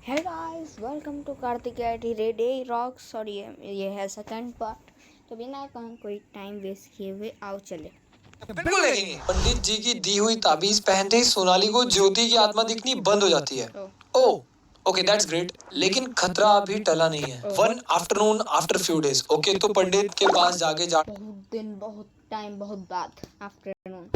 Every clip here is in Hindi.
Hey guys, welcome to Kartik I read a rocks. और ये है सेकंड पार्ट। तो बिना कोई टाइम वेस्ट किए हुए आओ चले। बिल्कुल देखेंगे। पंडित जी की दी हुई ताबीज पहनते ही सोनाली को ज्योति की आत्मा दिखनी बंद हो जाती है। ओह, ओके दैट्स ग्रेट। लेकिन खतरा अभी टला नहीं है। One afternoon after few days. Okay, तो पंडित के पास जाके बहुत दिन, बहुत टाइम, बहुत बाद आफ्टरनून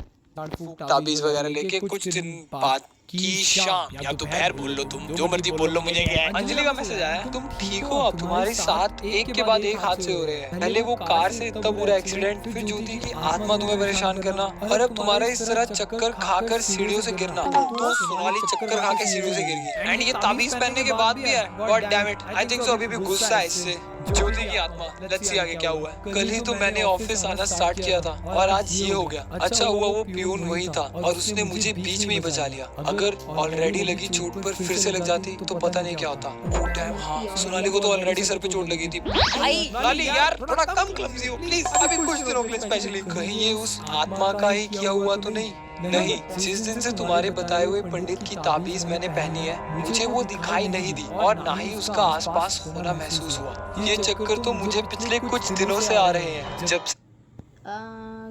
ताबीज वगैरह लेके कुछ दिन बाद की शाम या दोपहर बोल लो, तुम जो मर्जी बोल लो, मुझे क्या है। अंजलि का मैसेज आया, तुम ठीक हो? अब तुम्हारे साथ एक के बाद एक हादसे हो रहे हैं। पहले वो कार से इतना बुरा एक्सीडेंट, फिर ज्योति की आत्मा तुम्हें परेशान करना, और अब तुम्हारा इस तरह चक्कर खाकर सीढ़ियों से गिरना। तो सोनाली चक्कर खा के सीढ़ियों से गिर गई, एंड ये ताबीज पहनने के बाद भी है। God damn it, I think so अभी भी गुस्सा है इससे। ज्योति की आत्मा, लेट्स सी आगे क्या हुआ है। कल ही तो मैंने ऑफिस आना स्टार्ट किया था और आज ये हो गया। अच्छा हुआ वो पियून वही था और उसने मुझे बीच में ही बचा लिया। अगर ऑलरेडी लगी चोट पर फिर से लग जाती तो पता नहीं क्या होता। ओह डैम, हाँ, सोनाली को तो ऑलरेडी सर पे चोट लगी थी। भाई लाली यार, थोड़ा कम क्लमजी हो प्लीज, अभी कुछ दिनों के लिए स्पेशली। कहीं ये उस आत्मा का ही किया हुआ तो नहीं? नहीं, जिस दिन से तुम्हारे बताए हुए पंडित की ताबीज मैंने पहनी है, मुझे वो दिखाई नहीं दी और ना ही उसका आसपास होना महसूस हुआ। ये चक्कर तो मुझे पिछले कुछ दिनों से आ रहे हैं। जब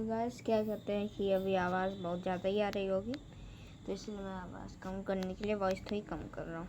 गाइस क्या कहते हैं कि अभी आवाज़ बहुत ज़्यादा ही आ रही होगी, तो इसलिए मैं आवाज़ कम करने के लिए वॉइस थोड़ी कम कर रहा हूँ।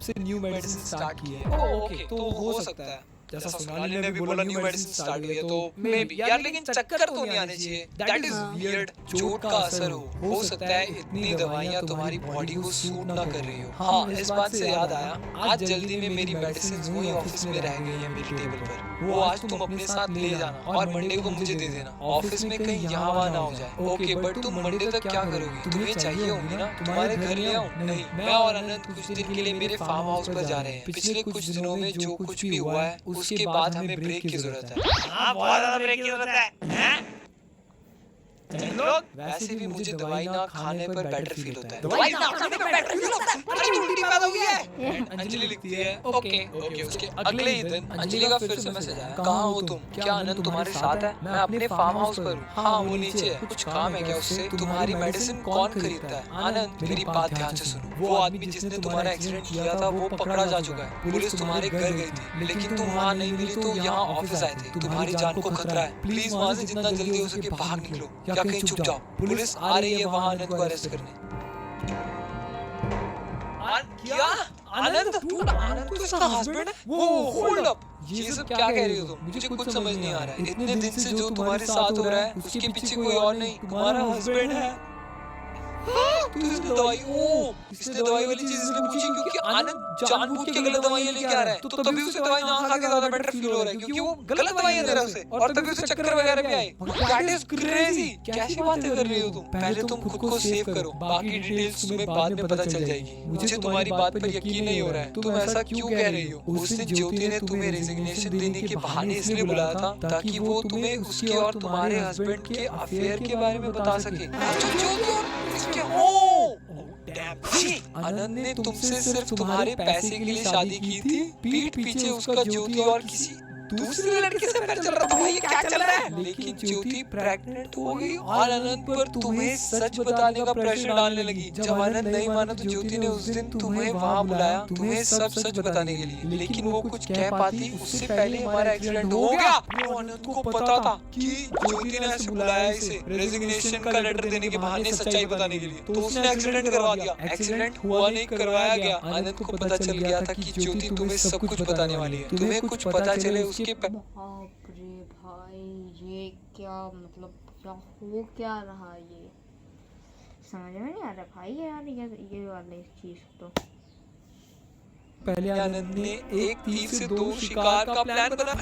से न्यू मेडिसिन स्टार्ट की है। ओके, तो हो सकता है जैसा सोनाली ने भी बोला न्यू मेडिसिन स्टार्ट हुई है, तो मे बी यार, लेकिन चक्कर तो नहीं आने चाहिए। That is weird. चोट का असर हो सकता है इतनी दवाइयाँ तुम्हारी बॉडी को सूट ना कर रही हो। हाँ, इस बात से याद आया, आज जल्दी में मेरी मेडिसिन वही ऑफिस में रह गई है मेरी टेबल पर। वो आज तुम अपने साथ ले जाना और मंडे को मुझे दे देना। ऑफिस में कहीं यहाँ वहाँ ना हो जाए। ओके, बट तुम मंडे तक क्या करोगी? तुम्हें चाहिए होंगी ना, तुम्हारे घर ले आऊं? नहीं, मैं और अनंत कुछ दिन के लिए मेरे फार्म हाउस पर जा रहे हैं। पिछले कुछ दिनों में जो कुछ भी हुआ है उसके बाद हमें ब्रेक की जरूरत है। हाँ, बहुत ज्यादा ब्रेक की जरूरत है। लोग वैसे भी मुझे दवाई ना खाने पर बेटर फील होता है। दवाई ना खाने पर बेटर फील होता है? अरे उल्टी बात हो गई है। अंजलि लिखती है ओके ओके। उसके अगले ही दिन अंजलि का फिर से मैसेज आया, कहाँ हो तुम? क्या आनंद तुम्हारे साथ है? मैं अपने फार्म हाउस पर हूँ। हाँ, वो नीचे है। कुछ काम है क्या उससे? तुम्हारी मेडिसिन कौन खरीदता है? आनंद, मेरी बात ध्यान से सुनो। वो आदमी जिसने तुम्हारा एक्सीडेंट किया था वो पकड़ा जा चुका है। पुलिस तुम्हारे घर गई थी, लेकिन तुम वहाँ नहीं मिली तो यहाँ ऑफिस आए थे। तुम्हारी जान को खतरा है। प्लीज वहाँ से जितना जल्दी हो सके बाहर निकलो या कहीं छुप जाओ। पुलिस आ रही है वहाँ आनंद को अरेस्ट करने। क्या? आनंद? आनंद तो इसका हस्बैंड है? वो होल्ड अप, ये सब क्या कह रही हो तुम? मुझे कुछ समझ नहीं आ रहा है। इतने दिन से जो तुम्हारे साथ हो रहा है उसके पीछे कोई और नहीं, तुम्हारा हस्बैंड है। तो इसने दवाई वाली चीज इसलिए पूछी क्योंकि आनंद जानबूझ के गलत दवाइयां लेके आ रहा है। तो तभी उसे दवाई ना खा के ज्यादा बेटर फील हो रहा है क्योंकि वो गलत दवाइयां दे रहा है उसे, और तभी उसे चक्कर वगैरह भी आए। That is crazy. कैसी बातें कर रही हो तुम? पहले तुम खुद को सेव करो, बाकी डिटेल्स तुम्हें बाद में पता चल जाएगी। मुझे तुम्हारी बात पर यकीन नहीं हो रहा है। तुम ऐसा क्यों कह रही हो? उस दिन ज्योति ने तुम्हें रेजिग्नेशन देने के बहाने इसलिए बुलाया था ताकि वो तुम्हें उसके और तुम्हारे हस्बैंड के अफेयर के बारे में बता सके। ज्योति और इसके आनंद ने तुमसे सिर्फ तुम्हारे पैसे के लिए शादी की थी। पीठ पीछे उसका ज्योति और किसी दूसरी लड़के से अफेयर चल रहा था। भाई ये क्या चल रहा है? लेकिन ज्योति प्रेग्नेंट हो गई और आनंद पर तुम्हें सच बताने का प्रेशर डालने लगी। जब आनंद नहीं माना तो ज्योति ने उस दिन तुम्हें वहाँ बुलाया, तुम्हें सब सच बताने के लिए। लेकिन वो कुछ कह पाती उससे पहले हमारा एक्सीडेंट हो गया। वो आनंद को पता था कि ज्योति ने ऐसे बुलाया इसे रेजिग्नेशन का लेटर देने के बहाने सच्चाई बताने के लिए, तो उसने एक्सीडेंट करवा दिया। एक्सीडेंट हुआ नहीं, करवाया गया। आनंद को पता चल गया था कि ज्योति तुम्हें सब कुछ बताने वाली है। तुम्हें कुछ पता चले उसके बाप रे भाई, ये क्या मतलब, क्या रहा? ये समझ में नहीं आ रहा भाई यार, ये वाली चीज तो। पहले आनंद ने एक तीर से दो शिकार का प्लान बना।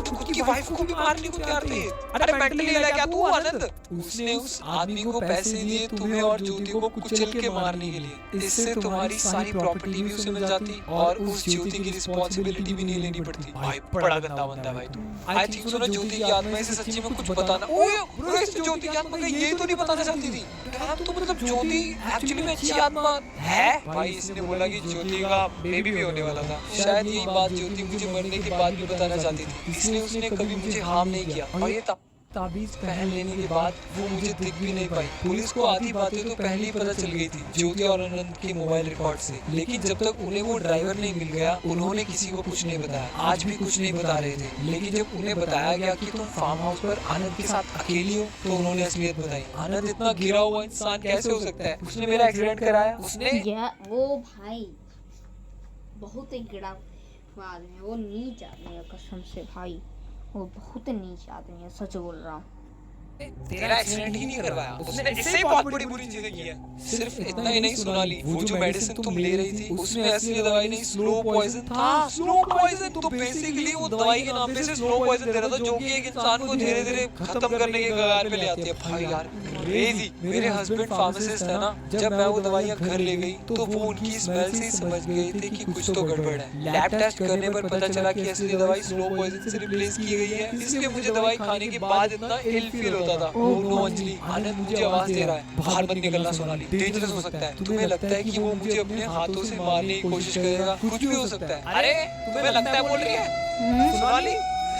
खुद की वाइफ को भी मारने को तैयार थे। अरे मेंटली है क्या तू आनंद? उसने उस आदमी को पैसे दिए तुम्हें और ज्योति को कुचल के मारने के लिए। इससे तुम्हारी सारी प्रॉपर्टी भी उसे मिल जाती और उस ज्योति की रिस्पॉन्सिबिलिटी भी नहीं लेनी पड़ती। भाई बड़ा गंदा बंदा है भाई तू। आई थिंक सो ना ज्योति की आत्मा इसे सच्ची में कुछ बताना। ओए ब्रो, इस ज्योति की आत्मा का ये तो नहीं बताना चाहती थी। क्या तो मतलब ज्योति एक्चुअली में अच्छी आत्मा है? भाई इसने बोला कि ज्योति का बेबी भी होने वाला था। शायद यही बात ज्योति मुझे मरने के बाद भी बताना चाहती थी, इसलिए उसने कभी मुझे हार्म नहीं किया। और ये ताबीज पहन लेने के बाद वो मुझे दिख भी नहीं पाई। पुलिस को आधी बातें तो पहले ही पता चल गई थी ज्योति और आनंद के मोबाइल रिकॉर्ड से, लेकिन जब तक उन्हें वो ड्राइवर नहीं मिल गया उन्होंने किसी को कुछ नहीं बताया। आज भी कुछ नहीं बता रहे थे, लेकिन जब उन्हें बताया गया कि तुम फार्म हाउस पर आनंद के साथ अकेली हो तो उन्होंने असलियत बताई। आनंद इतना गिरा हुआ इंसान कैसे हो सकता है? उसने मेरा एक्सीडेंट कराया, उसने वो भाई बहुत ही गिरा हुआ आदमी है, वो नीच आदमी है कसम से भाई, वो बहुत नीच आदमी है, सच बोल रहा हूँ। तेरा एक्सीडेंट ही नहीं करवाया, उसने इससे बहुत बड़ी बुरी चीजें की है। सिर्फ इतना ही नहीं सोनाली, वो जो मेडिसिन तुम ले रही थी उसमें असली दवाई नहीं स्लो पॉइजन था। स्लो पॉइजन तो बेसिकली वो दवाई के नाम पे से स्लो पॉइजन दे रहा था, जो कि एक इंसान को धीरे धीरे खत्म करने के कगार पे ले आती है। भाई यार क्रेजी। मेरे हस्बैंड फार्मासिस्ट है ना, जब मैं वो दवाइयाँ घर ले गई तो वो उनकी स्मेल से ही समझ गए थे कि कुछ तो गड़बड़ है। लैब टेस्ट करने पर पता चला कि असली दवाई स्लो पॉइजन से रिप्लेस की गई है, इसलिए मुझे दवाई खाने के बाद इतना इल फील होता था। ओह नो अंजलि, आनंद मुझे आवाज दे रहा है, बाहर मत निकलना सोनाली, डेंजरस हो सकता है। तुम्हें लगता है कि वो मुझे अपने हाथों से मारने की कोशिश करेगा? कुछ भी हो सकता है। अरे तुम्हें लगता है बोल रही है सोनाली?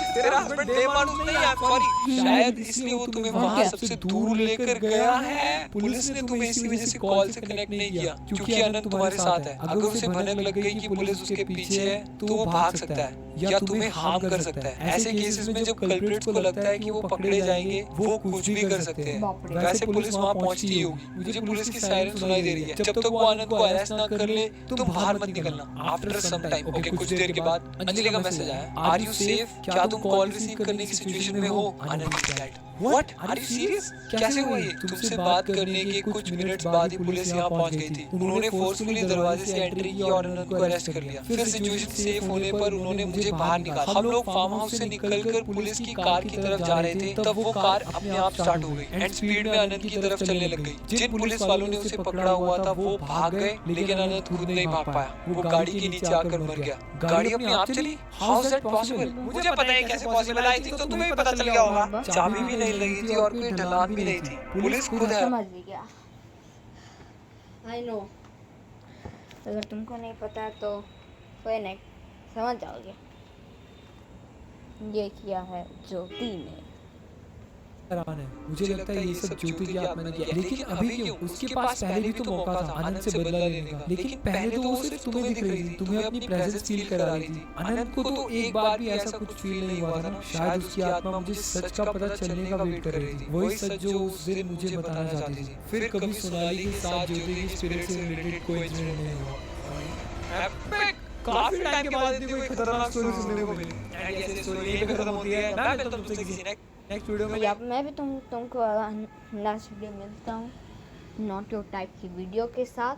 तेरा हस्बैंड बेमानूस नहीं है, सॉरी, शायद इसलिए वो तुम्हें वहाँ सबसे दूर लेकर गया है। पुलिस ने तुम्हें इसी वजह से कॉल से कनेक्ट नहीं किया क्योंकि आनंद तुम्हारे साथ है। अगर उसे भनक लग गई कि पुलिस उसके पीछे है तो वो भाग सकता है या तुम्हें हार्म कर सकता है। ऐसे केसेस में जब कल्प्रिट्स को लगता है कि वो पकड़े जाएंगे वो कुछ भी कर सकते हैं। वैसे पुलिस वहाँ पहुँचती होगी, मुझे पुलिस की सायरन सुनाई दे रही है। जब तक वो आनंद को अरेस्ट ना कर ले तुम बाहर मत निकलना। आफ्टर सम टाइम, ओके, कुछ देर के बाद अंजलि का मैसेज आया, आर यू सेफ? क्या तुम कॉल रिसीव करने की सिचुएशन में हो? Anand replied, what, are you serious? कैसे हुआ ये? तुमसे बात करने के कुछ मिनट्स बाद ही पुलिस यहाँ पहुँच गई थी। उन्होंने फोर्सफुली दरवाजे से एंट्री की और आनंद को अरेस्ट कर लिया। फिर सिचुएशन सेफ होने पर उन्होंने मुझे बाहर निकाला। हम लोग फार्म हाउस से निकलकर पुलिस की कार की तरफ जा रहे थे, तब वो कार अपने आप स्टार्ट हो गई एंड स्पीड में आनंद की तरफ चलने लग गई। जिन पुलिस वालों ने उसे पकड़ा हुआ था वो भाग गए, लेकिन आनंद खुद नहीं भाग पाया। वो गाड़ी के नीचे आकर मर गया। गाड़ी अपने आप चली? How is that possible? मुझे पता है कैसे पॉसिबल है, आई थिंक तो तुम्हें भी पता चल गया होगा। चाबी भी नहीं लगी थी और कोई ढलान भी नहीं थी। पुलिस खुद है। समझ भी गया, आई नो। अगर तुमको नहीं पता है तो कोई नहीं, समझ जाओगे। ये किया है ज्योति ने। हैरान है, मुझे लगता है ये सब ज्योति की आत्मा ने किया। लेकिन अभी क्यों? उसके पास पहले भी तो मौका था आनंद से बदला लेने का, लेकिन पहले तो वो सिर्फ तुम्हें दिख रही थी, तुम्हें अपनी प्रेजेंस फील करा रही थी। आनंद को तो एक बार भी ऐसा कुछ फील नहीं हुआ था ना। शायद उसकी आत्मा मुझे सच का पता चलने का वेट कर रही थी, वही सच जो उस दिन मुझे बताना चाहती थी। फिर कभी सोनाली के साथ ज्योति की स्पिरिट से रिलेटेड कोई इंसिडेंट नहीं हुआ। काफी टाइम के बाद इतनी कोई खतरनाक स्टोरी सुनने को मिली। एंड ये स्टोरी यहीं पे खत्म होती है। मैं मिलता हूं तुमसे किसी नेक्स्ट वीडियो में। या मैं भी तुमको नेक्स्ट वीडियो में मिलता हूँ नॉट योर टाइप की वीडियो के साथ।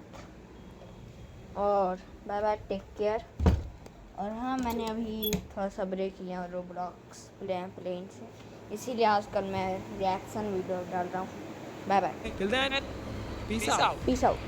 और बाय बाय, टेक केयर। और हाँ, मैंने अभी थोड़ा सा ब्रेक किया रोब्लॉक्स प्लेन से, इसीलिए आजकल मैं रिएक्शन वीडियो डाल रहा हूँ। Bye bye, peace out. Peace out.